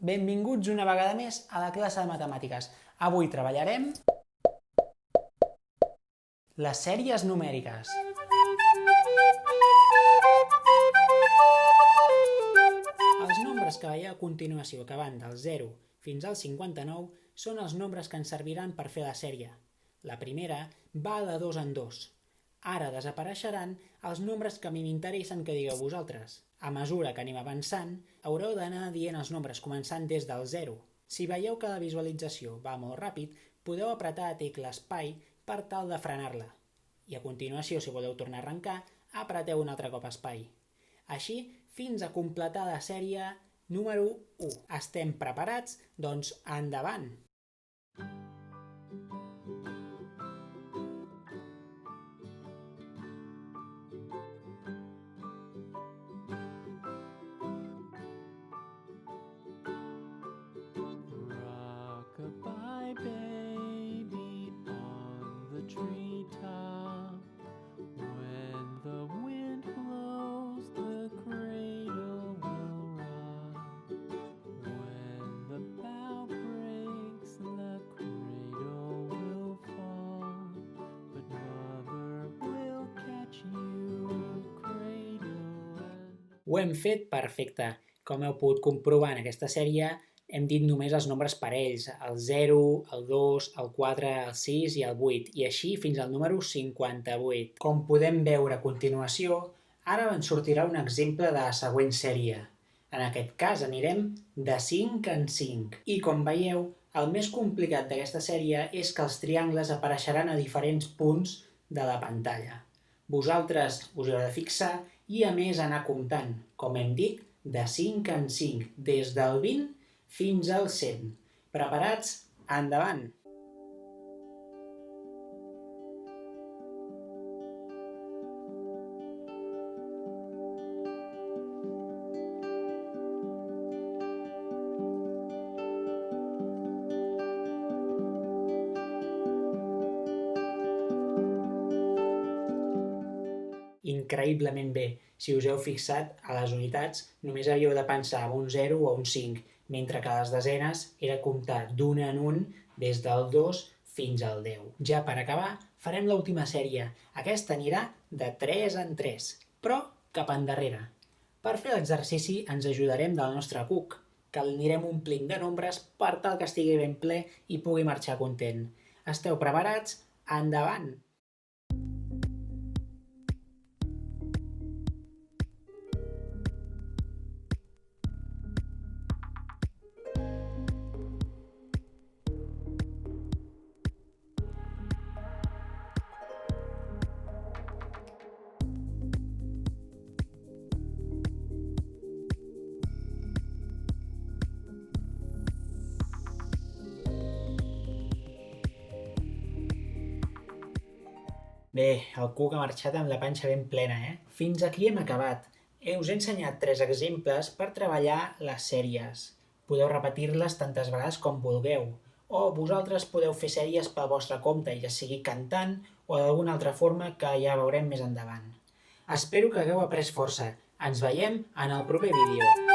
benvinguts una vegada més a la classe de matemàtiques. Avui treballarem les sèries numèriques. Els nombres que veieu a continuació que van del 0 fins al 59 són els nombres que ens serviran per fer la sèrie. La primera va de 2 en 2. Ara desapareixeran els nombres que a mi m'interessen que digueu vosaltres. A mesura que anem avançant, haureu d'anar dient els nombres començant des del 0. Si veieu que la visualització va molt ràpid, podeu apretar a tecla espai per tal de frenar-la. I a continuació, si voleu tornar a arrencar, apreteu un altre cop espai. Així, fins a completar la sèrie número 1. Estem preparats? Doncs endavant! Rock-a-bye baby on the treetop. When the wind blows, the cradle will rock. When the bough breaks, the cradle will fall. But mother will catch you, cradle and... Ho hem fet perfecte. Com heu pogut comprovar en aquesta sèrie, hem dit només els nombres parells, el 0, el 2, el 4, el 6 i el 8, i així fins al número 58. Com podem veure a continuació, ara ens sortirà un exemple de la següent sèrie. En aquest cas anirem de 5 en 5. I com veieu, el més complicat d'aquesta sèrie és que els triangles apareixeran a diferents punts de la pantalla. Vosaltres us heu de fixar i a més anar comptant, com hem dit, de 5 en 5, des del 20 fins al 100. Preparats? Endavant! Increïblement bé. Si us heu fixat, a les unitats només havíeu de pensar en un 0 o un 5, mentre que a les desenes era comptar d'un en un des del 2 fins al 10. Ja per acabar, farem l'última sèrie. Aquesta anirà de 3 en 3, però cap endarrere. Per fer l'exercici ens ajudarem del nostre cuc, que l'anirem omplint de nombres per tal que estigui ben ple i pugui marxar content. Esteu preparats? Endavant! Bé, el cuc ha marxat amb la panxa ben plena, Fins aquí hem acabat. Us he ensenyat 3 exemples per treballar les sèries. Podeu repetir-les tantes vegades com vulgueu, o vosaltres podeu fer sèries pel vostre compte, ja sigui cantant o d'alguna altra forma que ja veurem més endavant. Espero que hagueu après força. Ens veiem en el proper vídeo.